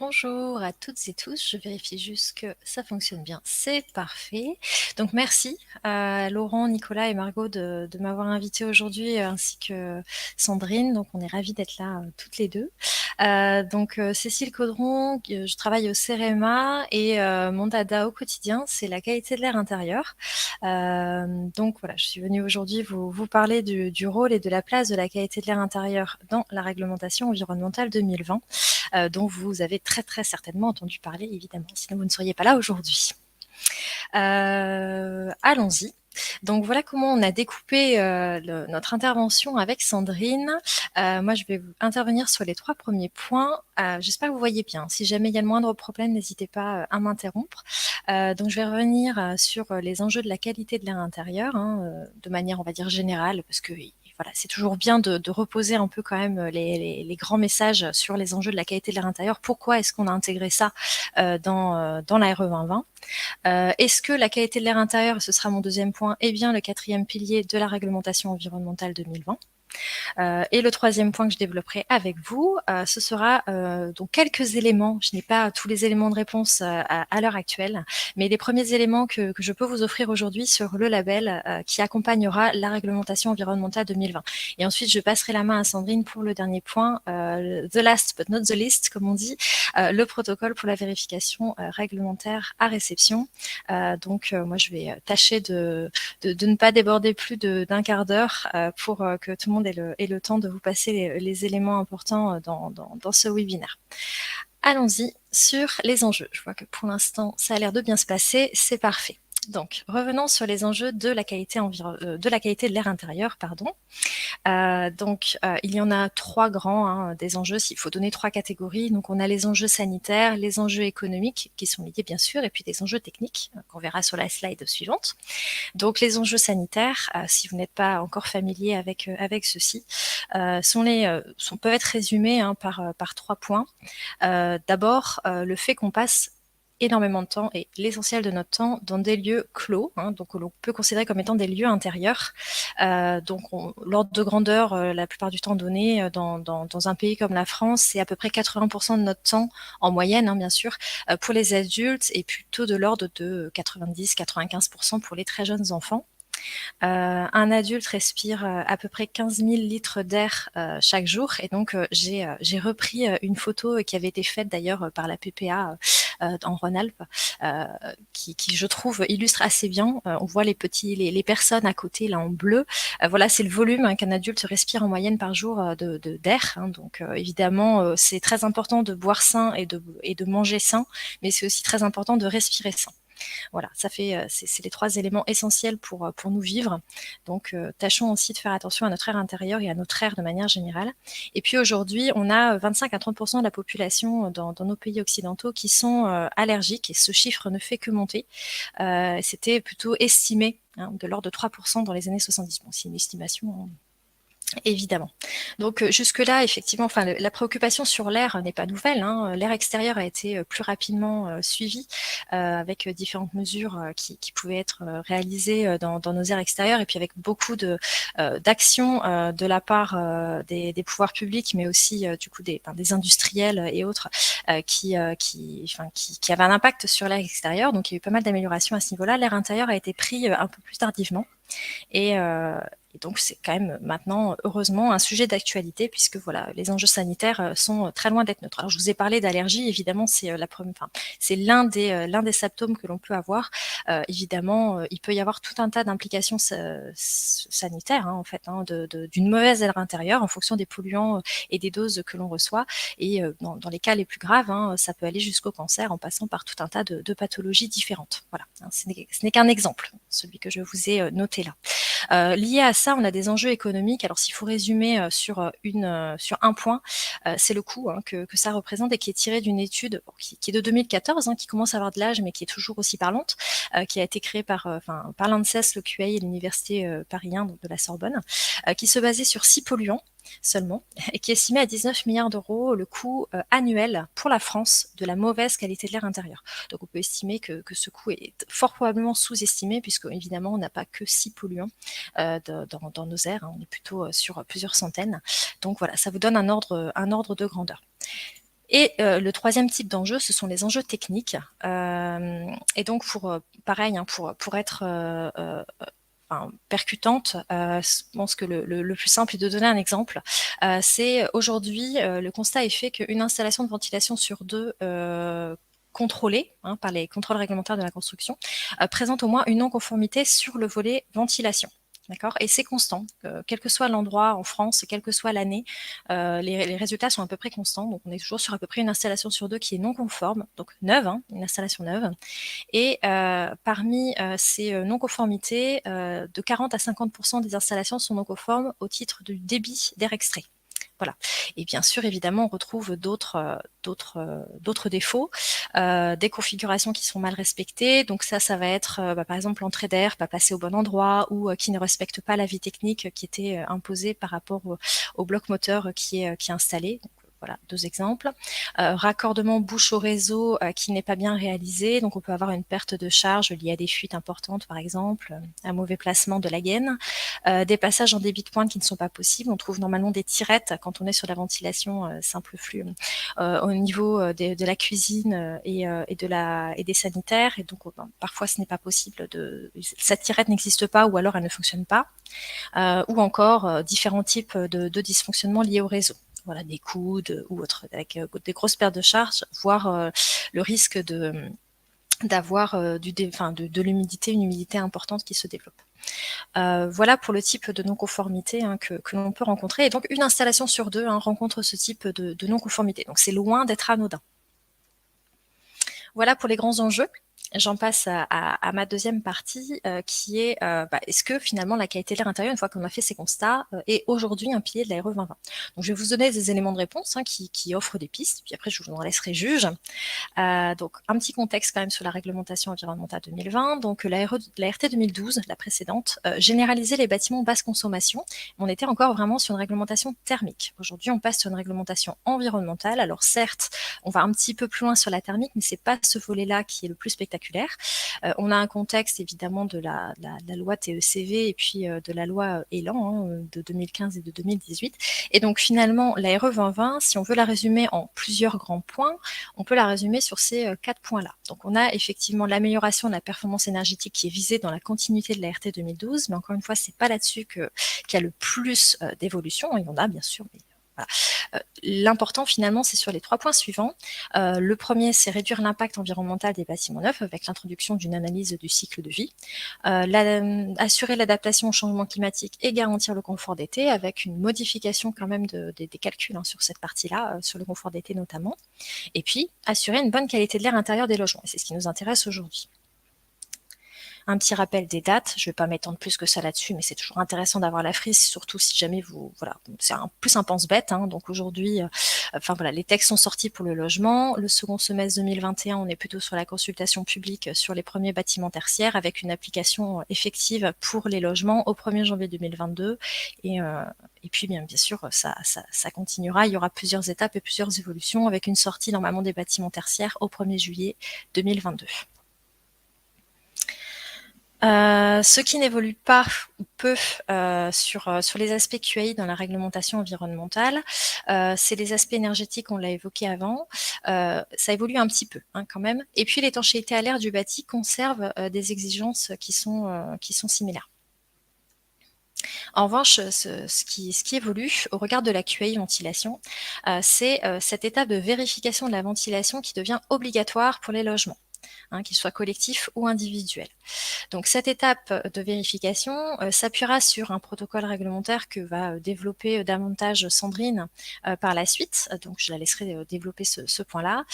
Bonjour à toutes et tous, je vérifie juste que ça fonctionne bien, c'est parfait. Donc merci à Laurent, Nicolas et Margot de m'avoir invitée aujourd'hui, ainsi que Sandrine. Donc on est ravis d'être là toutes les deux. Cécile Caudron, je travaille au CEREMA et mon dada au quotidien, c'est la qualité de l'air intérieur. Donc voilà, je suis venue aujourd'hui vous parler du rôle et de la place de la qualité de l'air intérieur dans la réglementation environnementale 2020, dont vous avez très certainement entendu parler, évidemment, sinon vous ne seriez pas là aujourd'hui. Allons-y. Donc voilà comment on a découpé notre intervention avec Sandrine. Moi, je vais intervenir sur les 3 premiers points. J'espère que vous voyez bien. Si jamais il y a le moindre problème, n'hésitez pas à m'interrompre. Donc je vais revenir sur les enjeux de la qualité de l'air intérieur, hein, de manière, on va dire, générale, parce que voilà, c'est toujours bien de reposer un peu quand même les grands messages sur les enjeux de la qualité de l'air intérieur. Pourquoi est-ce qu'on a intégré ça dans la RE 2020 ? Est-ce que la qualité de l'air intérieur, ce sera mon deuxième point, est bien le 4e pilier de la réglementation environnementale 2020 ? Et le 3e point que je développerai avec vous, ce sera donc quelques éléments. Je n'ai pas tous les éléments de réponse à l'heure actuelle, mais les premiers éléments que je peux vous offrir aujourd'hui sur le label qui accompagnera la réglementation environnementale 2020. Et ensuite, je passerai la main à Sandrine pour le dernier point, the last but not the least, comme on dit, le protocole pour la vérification réglementaire à réception. Moi, je vais tâcher de ne pas déborder plus d'un quart d'heure pour que tout le monde ait le temps de vous passer les éléments importants dans ce webinaire. Allons-y sur les enjeux. Je vois que pour l'instant, ça a l'air de bien se passer, c'est parfait. Donc, revenons sur les enjeux de la qualité de l'air intérieur, pardon. Il y en a 3 grands, hein, des enjeux, s'il faut donner 3 catégories. Donc, on a les enjeux sanitaires, les enjeux économiques, qui sont liés bien sûr, et puis des enjeux techniques, qu'on verra sur la slide suivante. Donc, les enjeux sanitaires, si vous n'êtes pas encore familier avec ceux-ci, peuvent être résumés hein, par 3 points. D'abord, le fait qu'on passe énormément de temps et l'essentiel de notre temps dans des lieux clos, hein, donc que l'on peut considérer comme étant des lieux intérieurs. L'ordre de grandeur, la plupart du temps donné dans un pays comme la France, c'est à peu près 80% de notre temps en moyenne, hein, bien sûr, pour les adultes et plutôt de l'ordre de 90-95% pour les très jeunes enfants. Un adulte respire à peu près 15 000 litres d'air chaque jour. Et donc, j'ai repris une photo qui avait été faite d'ailleurs par la PPA en Rhône-Alpes, qui, je trouve, illustre assez bien. On voit les personnes à côté, là, en bleu. Voilà, c'est le volume hein, qu'un adulte respire en moyenne par jour d'air. Hein. Donc, évidemment, c'est très important de boire sain et de manger sain, mais c'est aussi très important de respirer sain. Voilà, c'est les 3 éléments essentiels pour nous vivre. Donc, tâchons aussi de faire attention à notre air intérieur et à notre air de manière générale. Et puis aujourd'hui, on a 25 à 30% de la population dans nos pays occidentaux qui sont allergiques et ce chiffre ne fait que monter. C'était plutôt estimé hein, de l'ordre de 3% dans les années 70. Bon, c'est une estimation. Hein. Évidemment. Donc jusque-là, effectivement, enfin, la préoccupation sur l'air n'est pas nouvelle. Hein. L'air extérieur a été plus rapidement suivi avec différentes mesures qui pouvaient être réalisées dans nos airs extérieurs et puis avec beaucoup d'actions de la part des pouvoirs publics, mais aussi du coup des industriels et autres qui avaient un impact sur l'air extérieur. Donc il y a eu pas mal d'améliorations à ce niveau-là. L'air intérieur a été pris un peu plus tardivement. Et donc, c'est quand même maintenant, heureusement, un sujet d'actualité puisque voilà, les enjeux sanitaires sont très loin d'être neutres. Alors, je vous ai parlé d'allergie, évidemment, c'est l'un des symptômes que l'on peut avoir. Évidemment, il peut y avoir tout un tas d'implications sanitaires, hein, en fait, hein, d'une mauvaise air intérieure en fonction des polluants et des doses que l'on reçoit. Et dans les cas les plus graves, hein, ça peut aller jusqu'au cancer en passant par tout un tas de pathologies différentes. Voilà, hein, ce n'est qu'un exemple, celui que je vous ai noté là. Lié à ça, on a des enjeux économiques. Alors, s'il faut résumer sur un point, c'est le coût hein, que ça représente et qui est tiré d'une étude qui est de 2014, hein, qui commence à avoir de l'âge, mais qui est toujours aussi parlante, qui a été créée par l'ANSES, le QA et l'Université Paris 1 de la Sorbonne, qui se basait sur 6 polluants seulement, et qui estimait à 19 milliards d'euros le coût annuel pour la France de la mauvaise qualité de l'air intérieur. Donc on peut estimer que ce coût est fort probablement sous-estimé, puisque évidemment on n'a pas que 6 polluants dans nos airs, hein, on est plutôt sur plusieurs centaines. Donc voilà, ça vous donne un ordre de grandeur. Et le troisième type d'enjeu, ce sont les enjeux techniques. Et donc, pareil, hein, pour être enfin, percutante, je pense que le plus simple est de donner un exemple. C'est aujourd'hui, le constat est fait qu'une installation de ventilation sur deux contrôlée par les contrôles réglementaires de la construction présente au moins une non-conformité sur le volet ventilation. D'accord. Et c'est constant, quel que soit l'endroit en France, quelle que soit l'année, les résultats sont à peu près constants. Donc on est toujours sur à peu près une installation sur deux qui est non conforme, donc neuve, une installation neuve. Et parmi ces non-conformités, de 40 à 50% des installations sont non conformes au titre du débit d'air extrait. Voilà. Et bien sûr, évidemment, on retrouve d'autres défauts, des configurations qui sont mal respectées. Donc ça va être par exemple l'entrée d'air pas placée au bon endroit ou qui ne respecte pas la vie technique qui était imposée par rapport au bloc moteur qui est installé. Donc, voilà, 2 exemples. Raccordement bouche au réseau qui n'est pas bien réalisé, donc on peut avoir une perte de charge liée à des fuites importantes par exemple, un mauvais placement de la gaine, des passages en débit de pointe qui ne sont pas possibles. On trouve normalement des tirettes quand on est sur la ventilation simple flux au niveau de la cuisine et des sanitaires, et donc parfois ce n'est pas possible, cette tirette n'existe pas ou alors elle ne fonctionne pas, ou encore différents types de dysfonctionnements liés au réseau. Voilà, des coudes ou autres, avec des grosses pertes de charge, voire le risque d'avoir de l'humidité, une humidité importante qui se développe. Voilà pour le type de non-conformité que l'on peut rencontrer. Et donc une installation sur deux rencontre ce type de non-conformité. Donc c'est loin d'être anodin. Voilà pour les grands enjeux. J'en passe à ma deuxième partie qui est est-ce que finalement la qualité de l'air intérieur, une fois qu'on a fait ces constats, est aujourd'hui un pilier de la RE 2020. Donc je vais vous donner des éléments de réponse qui offrent des pistes, puis après je vous en laisserai juge. Donc un petit contexte quand même sur la réglementation environnementale 2020. Donc la RT 2012, la précédente, généralisait les bâtiments basse consommation. On était encore vraiment sur une réglementation thermique. Aujourd'hui on passe sur une réglementation environnementale. Alors certes, on va un petit peu plus loin sur la thermique, mais c'est pas ce volet-là qui est le plus spectaculaire. On a un contexte évidemment de la loi TECV et puis de la loi Elan de 2015 et de 2018. Et donc finalement, la RE 2020, si on veut la résumer en plusieurs grands points, on peut la résumer sur ces 4 points-là. Donc on a effectivement l'amélioration de la performance énergétique qui est visée dans la continuité de la RT 2012, mais encore une fois, c'est pas là-dessus qu'il y a le plus d'évolution. Il y en a bien sûr, mais voilà. L'important finalement, c'est sur les 3 points suivants. Le premier, c'est réduire l'impact environnemental des bâtiments neufs avec l'introduction d'une analyse du cycle de vie, assurer l'adaptation au changement climatique et garantir le confort d'été avec une modification quand même des calculs sur cette partie-là, sur le confort d'été notamment, et puis assurer une bonne qualité de l'air intérieur des logements. Et c'est ce qui nous intéresse aujourd'hui. Un petit rappel des dates, je ne vais pas m'étendre plus que ça là-dessus, mais c'est toujours intéressant d'avoir la frise, surtout si jamais voilà, c'est plus un pense-bête. Donc aujourd'hui, les textes sont sortis pour le logement. Le second semestre 2021, on est plutôt sur la consultation publique sur les premiers bâtiments tertiaires avec une application effective pour les logements au 1er janvier 2022. Et puis, bien sûr, ça continuera. Il y aura plusieurs étapes et plusieurs évolutions avec une sortie normalement des bâtiments tertiaires au 1er juillet 2022. Ce qui n'évolue pas ou peu sur les aspects QAI dans la réglementation environnementale, c'est les aspects énergétiques, on l'a évoqué avant. Ça évolue un petit peu quand même. Et puis l'étanchéité à l'air du bâti conserve des exigences qui sont similaires. En revanche, ce qui évolue au regard de la QAI ventilation, c'est cette étape de vérification de la ventilation qui devient obligatoire pour les logements, qu'ils soient collectifs ou individuels. Donc cette étape de vérification s'appuiera sur un protocole réglementaire que va développer davantage Sandrine par la suite. Donc je la laisserai développer ce point-là,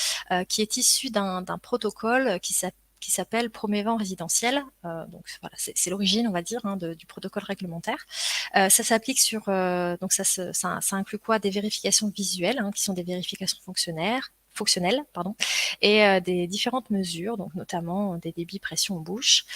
qui est issu d'un protocole qui s'appelle Promévent résidentiel. Donc voilà, c'est l'origine, on va dire, du protocole réglementaire. Ça s'applique sur, donc ça inclut quoi? Des vérifications visuelles, qui sont des vérifications fonctionnelles, et des différentes mesures, donc notamment des débits pression en bouche.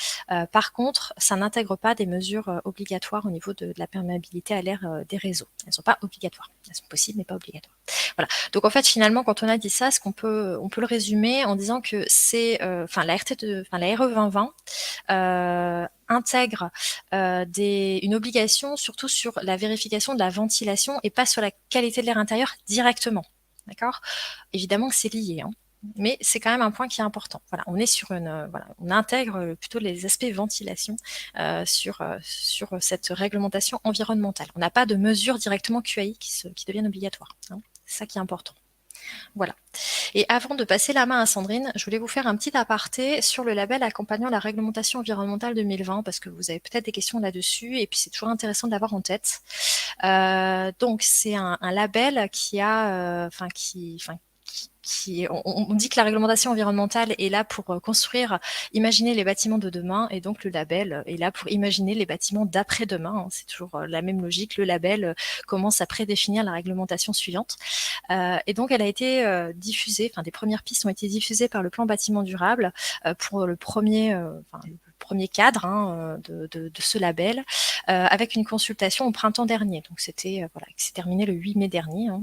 Par contre, ça n'intègre pas des mesures obligatoires au niveau de la perméabilité à l'air des réseaux. Elles ne sont pas obligatoires. Elles sont possibles, mais pas obligatoires. Voilà. Donc en fait, finalement, quand on a dit ça, on peut le résumer en disant que c'est, la RE 2020 intègre une obligation surtout sur la vérification de la ventilation et pas sur la qualité de l'air intérieur directement. d'accord? Évidemment que c'est lié, hein, mais c'est quand même un point qui est important. Voilà, on est sur voilà, on intègre plutôt les aspects ventilation sur cette réglementation environnementale. On n'a pas de mesures directement QAI qui deviennent obligatoires, hein. C'est ça qui est important. Voilà. Et avant de passer la main à Sandrine, je voulais vous faire un petit aparté sur le label accompagnant la réglementation environnementale 2020, parce que vous avez peut-être des questions là-dessus, et puis c'est toujours intéressant de l'avoir en tête. Donc c'est un label qui a, on dit que la réglementation environnementale est là pour construire, imaginer les bâtiments de demain, et donc le label est là pour imaginer les bâtiments d'après-demain, hein. C'est toujours la même logique. Le label commence à prédéfinir la réglementation suivante. Et donc elle a été diffusée, enfin des premières pistes ont été diffusées par le plan bâtiment durable pour le premier cadre, hein, de ce label, avec une consultation au printemps dernier. Donc c'était voilà, qui s'est terminé le 8 mai dernier, hein,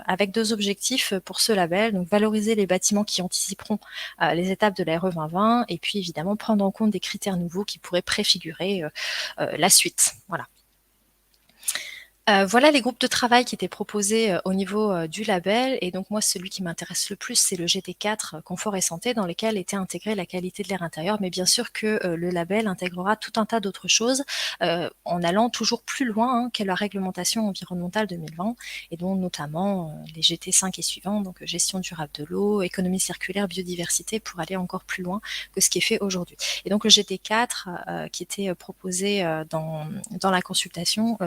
avec 2 objectifs pour ce label. Donc valoriser les bâtiments qui anticiperont les étapes de la RE 2020, et puis évidemment prendre en compte des critères nouveaux qui pourraient préfigurer la suite. Voilà. Voilà les groupes de travail qui étaient proposés au niveau du label, et donc moi celui qui m'intéresse le plus, c'est le GT4 confort et santé, dans lequel était intégrée la qualité de l'air intérieur, mais bien sûr que le label intégrera tout un tas d'autres choses en allant toujours plus loin, hein, qu'est la réglementation environnementale 2020, et dont notamment les GT5 et suivants, donc gestion durable de l'eau, économie circulaire, biodiversité, pour aller encore plus loin que ce qui est fait aujourd'hui. Et donc le GT4 qui était proposé dans la consultation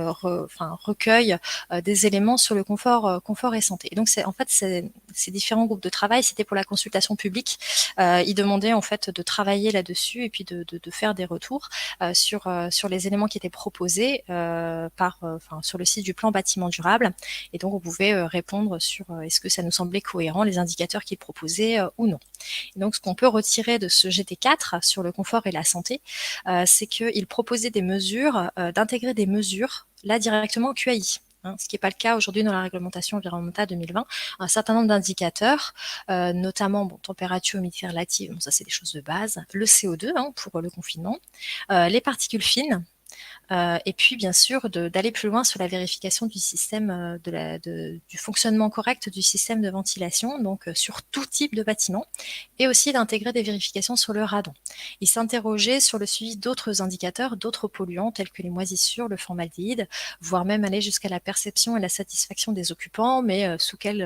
recueille des éléments sur le confort et santé. Et donc en fait ces différents groupes de travail, c'était pour la consultation publique. Ils demandaient en fait de travailler là-dessus, et puis de faire des retours sur les éléments qui étaient proposés sur le site du plan bâtiment durable. Et donc on pouvait répondre sur est-ce que ça nous semblait cohérent, les indicateurs qu'ils proposaient ou non. Et donc ce qu'on peut retirer de ce GT4 sur le confort et la santé, c'est qu'il proposait des mesures, d'intégrer des mesures là directement au QAI. Hein, ce qui n'est pas le cas aujourd'hui dans la réglementation environnementale 2020. Un certain nombre d'indicateurs, notamment température, humidité relative, ça c'est des choses de base, le CO2 hein, pour le confinement, les particules fines, et puis bien sûr d'aller plus loin sur la vérification du système du fonctionnement correct du système de ventilation, donc sur tout type de bâtiment, et aussi d'intégrer des vérifications sur le radon. Il s'interrogeait sur le suivi d'autres indicateurs, d'autres polluants tels que les moisissures, le formaldéhyde, voire même aller jusqu'à la perception et la satisfaction des occupants, mais quels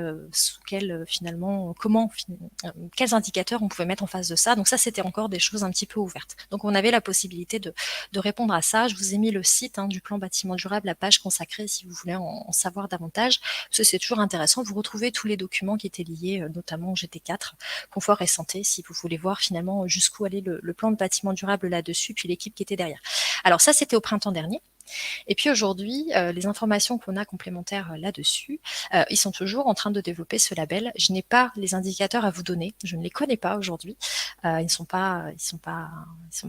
indicateurs on pouvait mettre en face de ça. Donc ça, c'était encore des choses un petit peu ouvertes. Donc on avait la possibilité de répondre à ça. Je vous ai mis le site du plan bâtiment durable, la page consacrée, si vous voulez en savoir davantage, parce que c'est toujours intéressant. Vous retrouvez tous les documents qui étaient liés, notamment au GT4, confort et santé, si vous voulez voir finalement jusqu'où allait le plan de bâtiment durable là-dessus, puis l'équipe qui était derrière. Alors ça, c'était au printemps dernier. Et puis aujourd'hui, les informations qu'on a complémentaires là-dessus, ils sont toujours en train de développer ce label. Je n'ai pas les indicateurs à vous donner, je ne les connais pas aujourd'hui. Ils sont pas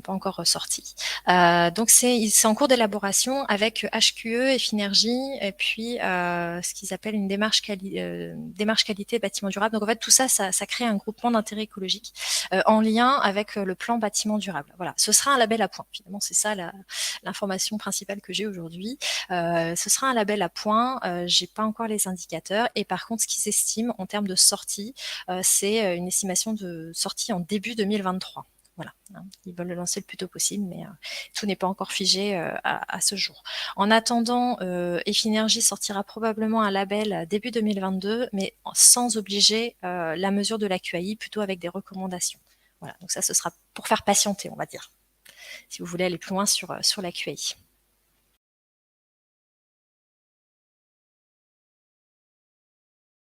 encore sortis. Donc c'est en cours d'élaboration avec HQE et Finergie, et puis ce qu'ils appellent une démarche qualité bâtiment durable. Donc en fait tout ça crée un groupement d'intérêt écologique en lien avec le plan bâtiment durable. Voilà, ce sera un label à points. Finalement, c'est ça l'information principale que j'ai aujourd'hui. Ce sera un label à points. J'ai pas encore les indicateurs, et par contre, ce qu'ils estiment en termes de sortie, c'est une estimation de sortie en début 2023. Voilà, hein. Ils veulent le lancer le plus tôt possible, mais tout n'est pas encore figé à ce jour. En attendant, Effinergie sortira probablement un label début 2022, mais sans obliger la mesure de la QAI, plutôt avec des recommandations. Voilà, donc ça, ce sera pour faire patienter, on va dire, si vous voulez aller plus loin sur la QAI.